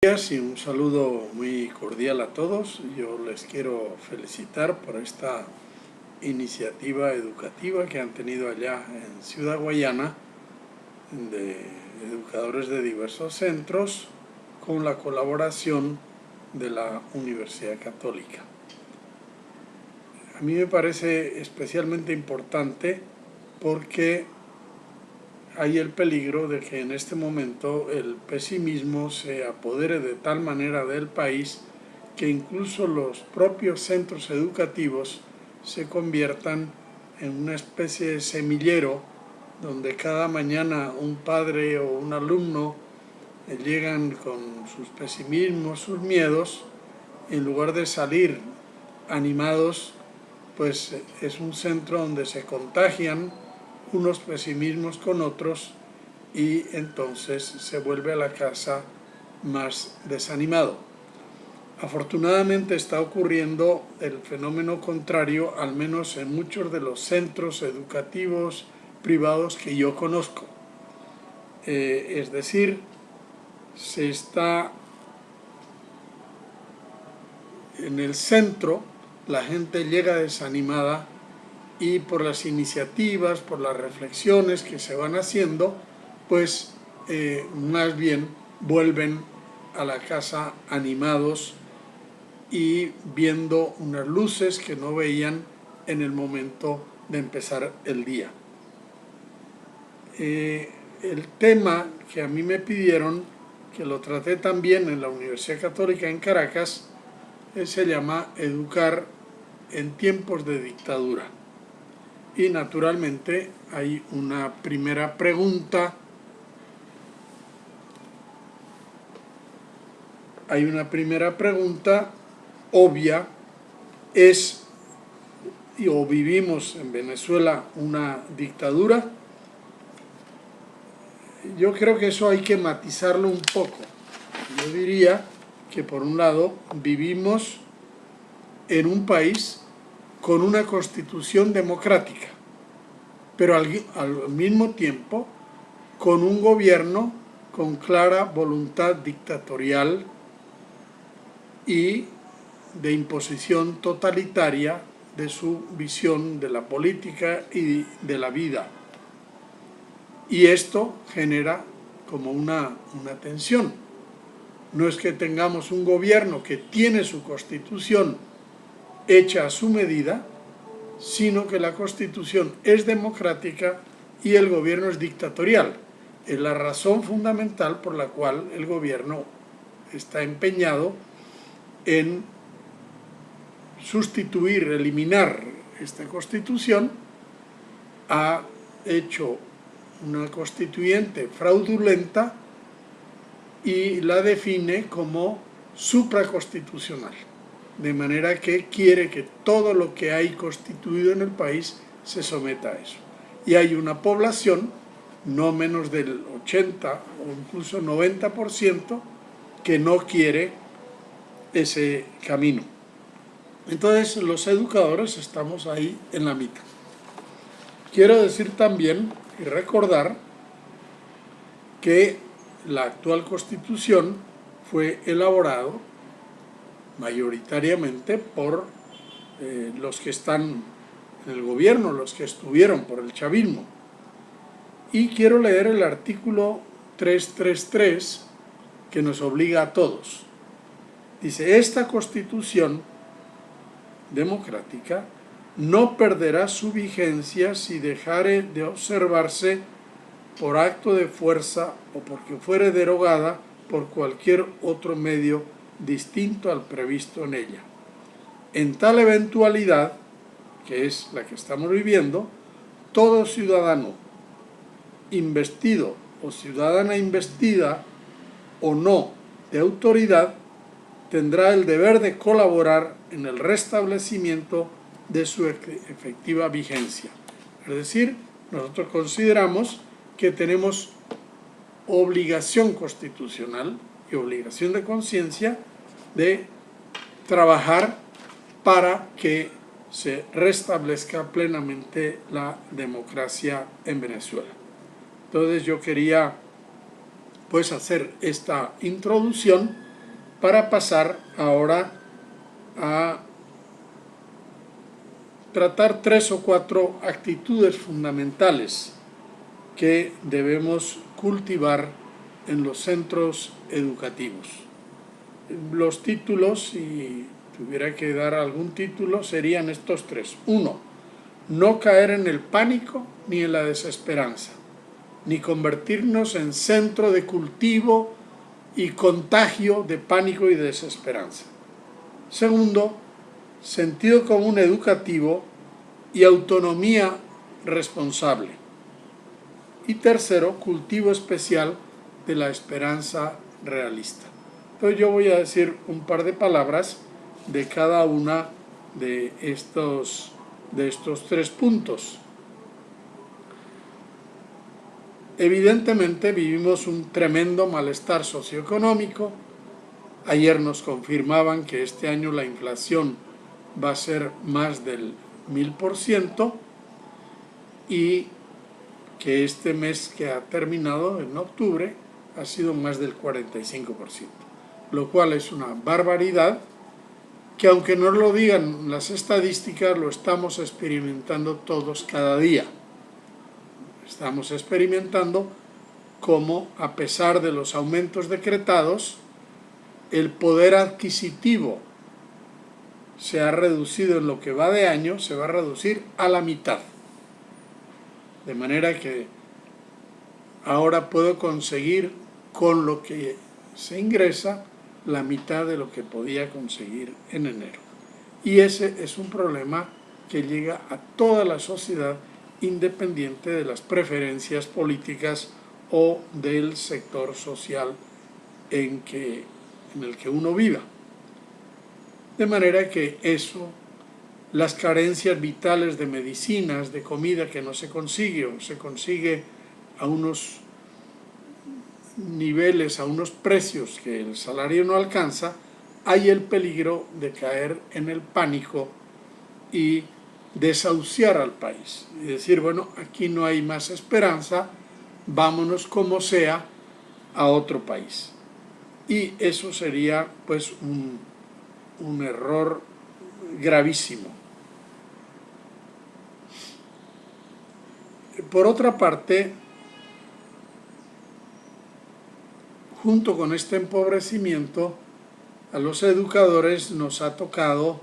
Días y un saludo muy cordial a todos. Yo les quiero felicitar por esta iniciativa educativa que han tenido allá en Ciudad Guayana de educadores de diversos centros con la colaboración de la Universidad Católica. A mí me parece especialmente importante porque hay el peligro de que en este momento el pesimismo se apodere de tal manera del país que incluso los propios centros educativos se conviertan en una especie de semillero donde cada mañana un padre o un alumno llegan con sus pesimismos, sus miedos, en lugar de salir animados, pues es un centro donde se contagian unos pesimismos con otros y entonces se vuelve a la casa más desanimado. Afortunadamente está ocurriendo el fenómeno contrario, al menos en muchos de los centros educativos privados que yo conozco. Es decir, se está en el centro, la gente llega desanimada y por las iniciativas, por las reflexiones que se van haciendo, pues más bien vuelven a la casa animados y viendo unas luces que no veían en el momento de empezar el día. El tema que a mí me pidieron, que lo traté también en la Universidad Católica en Caracas, se llama Educar en tiempos de dictadura. Y naturalmente hay una primera pregunta. Obvia, ¿es o vivimos en Venezuela una dictadura? Yo creo que eso hay que matizarlo un poco. Yo diría que por un lado vivimos en un país con una constitución democrática, pero al mismo tiempo con un gobierno con clara voluntad dictatorial y de imposición totalitaria de su visión de la política y de la vida. Y esto genera como una tensión. No es que tengamos un gobierno que tiene su constitución hecha a su medida, sino que la Constitución es democrática y el gobierno es dictatorial. Es la razón fundamental por la cual el gobierno está empeñado en sustituir, eliminar esta Constitución. Ha hecho una constituyente fraudulenta y la define como supraconstitucional. De manera que quiere que todo lo que hay constituido en el país se someta a eso. Y hay una población, no menos del 80 o incluso 90%, que no quiere ese camino. Entonces los educadores estamos ahí en la mitad. Quiero decir también y recordar que la actual Constitución fue elaborada mayoritariamente por los que están en el gobierno, los que estuvieron por el chavismo. Y quiero leer el artículo 333 que nos obliga a todos. Dice, esta Constitución democrática no perderá su vigencia si dejare de observarse por acto de fuerza o porque fuere derogada por cualquier otro medio distinto al previsto en ella. En tal eventualidad, que es la que estamos viviendo, todo ciudadano investido o ciudadana investida o no de autoridad tendrá el deber de colaborar en el restablecimiento de su efectiva vigencia. Es decir, nosotros consideramos que tenemos obligación constitucional y obligación de conciencia de trabajar para que se restablezca plenamente la democracia en Venezuela. Entonces yo quería pues hacer esta introducción para pasar ahora a tratar 3 o 4 actitudes fundamentales que debemos cultivar en los centros educativos. Los títulos, si tuviera que dar algún título, serían estos 3. 1. No caer en el pánico ni en la desesperanza, ni convertirnos en centro de cultivo y contagio de pánico y desesperanza. Segundo, sentido común educativo y autonomía responsable. Y tercero, cultivo especial de la esperanza realista. Entonces yo voy a decir un par de palabras de cada una de estos 3 puntos. Evidentemente vivimos un tremendo malestar socioeconómico. Ayer nos confirmaban que este año la inflación va a ser más del 1000% y que este mes que ha terminado, en octubre, ha sido más del 45%, lo cual es una barbaridad que, aunque no lo digan las estadísticas, lo estamos experimentando todos cada día. Estamos experimentando cómo, a pesar de los aumentos decretados, el poder adquisitivo se ha reducido en lo que va de año, se va a reducir a la mitad. De manera que ahora puedo conseguir con lo que se ingresa la mitad de lo que podía conseguir en enero. Y ese es un problema que llega a toda la sociedad, independiente de las preferencias políticas o del sector social en el que uno viva. De manera que eso, las carencias vitales de medicinas, de comida que no se consigue o se consigue a unos niveles, a unos precios que el salario no alcanza, hay el peligro de caer en el pánico y desahuciar al país y decir, bueno, aquí no hay más esperanza, vámonos como sea a otro país. Y eso sería pues un error gravísimo. Por otra parte, junto con este empobrecimiento, a los educadores nos ha tocado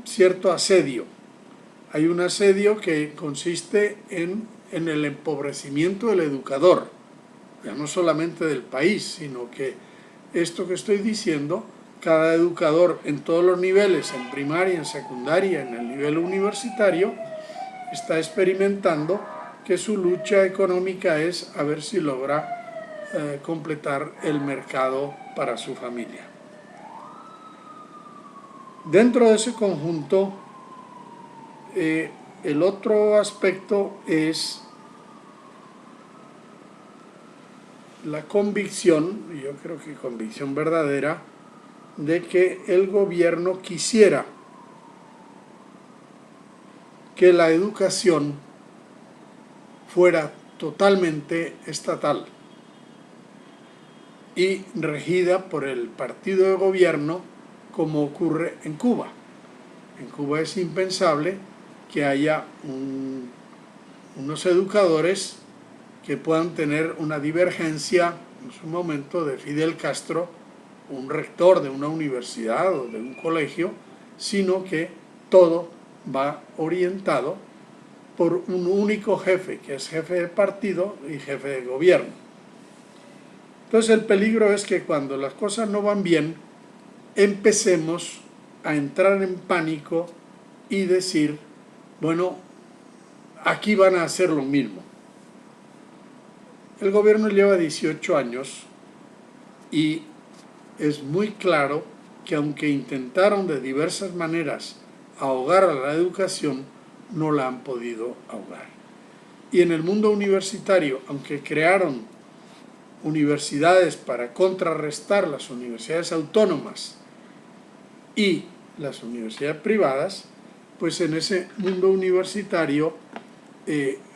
cierto asedio. Hay un asedio que consiste en el empobrecimiento del educador, ya no solamente del país, sino que esto que estoy diciendo, cada educador en todos los niveles, en primaria, en secundaria, en el nivel universitario, está experimentando que su lucha económica es a ver si logra completar el mercado para su familia. Dentro de ese conjunto, el otro aspecto es la convicción, y yo creo que convicción verdadera, de que el gobierno quisiera que la educación fuera totalmente estatal y regida por el partido de gobierno, como ocurre en Cuba. En Cuba es impensable que haya unos educadores que puedan tener una divergencia en su momento de Fidel Castro, un rector de una universidad o de un colegio, sino que todo va orientado por un único jefe, que es jefe de partido y jefe de gobierno. Entonces el peligro es que cuando las cosas no van bien, empecemos a entrar en pánico y decir, bueno, aquí van a hacer lo mismo. El gobierno lleva 18 años y es muy claro que aunque intentaron de diversas maneras ahogar a la educación, no la han podido ahogar. Y en el mundo universitario, aunque crearon universidades para contrarrestar las universidades autónomas y las universidades privadas, pues en ese mundo universitario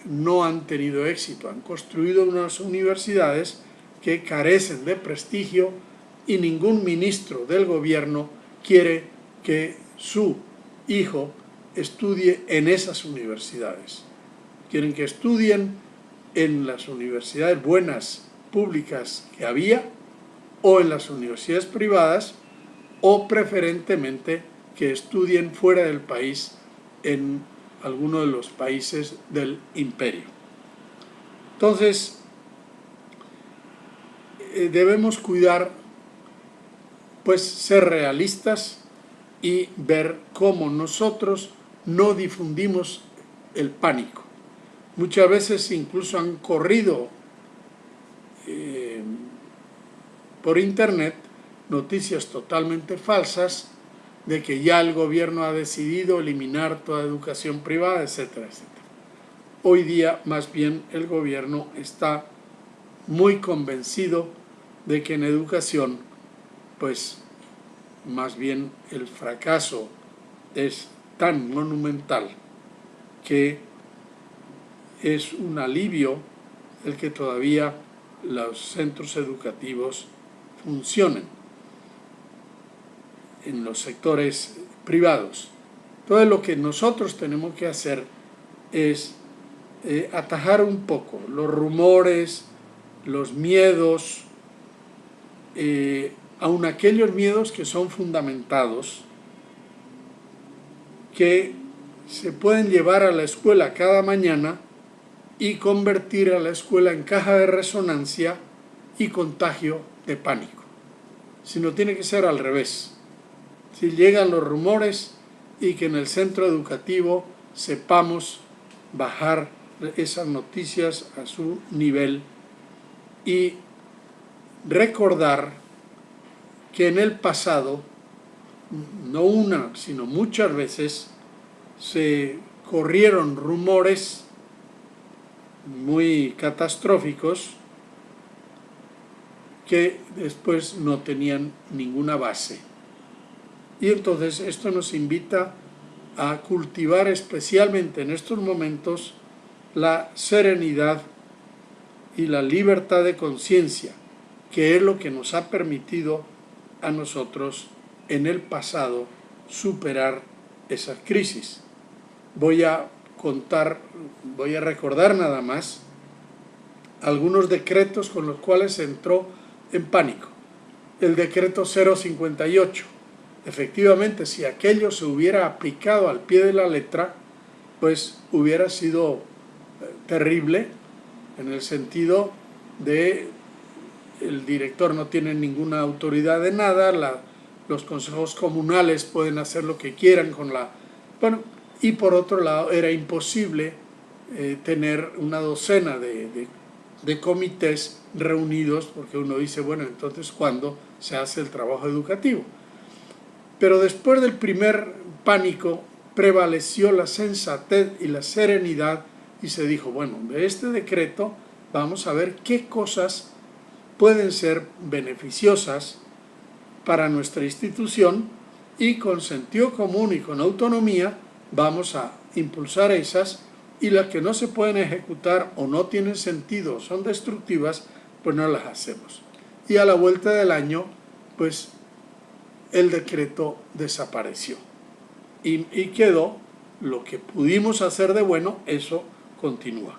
no han tenido éxito. Han construido unas universidades que carecen de prestigio y ningún ministro del gobierno quiere que su hijo estudie en esas universidades. Quieren que estudien en las universidades buenas, públicas que había, o en las universidades privadas, o preferentemente que estudien fuera del país, en alguno de los países del imperio. Entonces, debemos cuidar, pues, ser realistas y ver cómo nosotros no difundimos el pánico. Muchas veces incluso han corrido por internet noticias totalmente falsas de que ya el gobierno ha decidido eliminar toda educación privada, etcétera, etcétera. Hoy día, más bien, el gobierno está muy convencido de que en educación, pues, más bien el fracaso es tan monumental que es un alivio el que todavía los centros educativos funcionen en los sectores privados. Entonces, lo que nosotros tenemos que hacer es atajar un poco los rumores, los miedos, aun aquellos miedos que son fundamentados, que se pueden llevar a la escuela cada mañana y convertir a la escuela en caja de resonancia y contagio de pánico. Sino tiene que ser al revés. Si llegan los rumores y que en el centro educativo sepamos bajar esas noticias a su nivel y recordar que en el pasado, no una, sino muchas veces, se corrieron rumores muy catastróficos que después no tenían ninguna base. Y entonces esto nos invita a cultivar especialmente en estos momentos la serenidad y la libertad de conciencia, que es lo que nos ha permitido a nosotros en el pasado superar esa crisis. Voy a recordar nada más algunos decretos con los cuales se entró en pánico. El decreto 058. Efectivamente, si aquello se hubiera aplicado al pie de la letra, pues hubiera sido terrible, en el sentido de el director no tiene ninguna autoridad de nada, los consejos comunales pueden hacer lo que quieran con la... Bueno, y por otro lado era imposible tener una docena de comités reunidos, porque uno dice, bueno, entonces ¿cuándo se hace el trabajo educativo? Pero después del primer pánico prevaleció la sensatez y la serenidad y se dijo, bueno, de este decreto vamos a ver qué cosas pueden ser beneficiosas para nuestra institución y con sentido común y con autonomía vamos a impulsar esas, y las que no se pueden ejecutar o no tienen sentido o son destructivas, pues no las hacemos. Y a la vuelta del año, pues el decreto desapareció y quedó lo que pudimos hacer de bueno, eso continúa.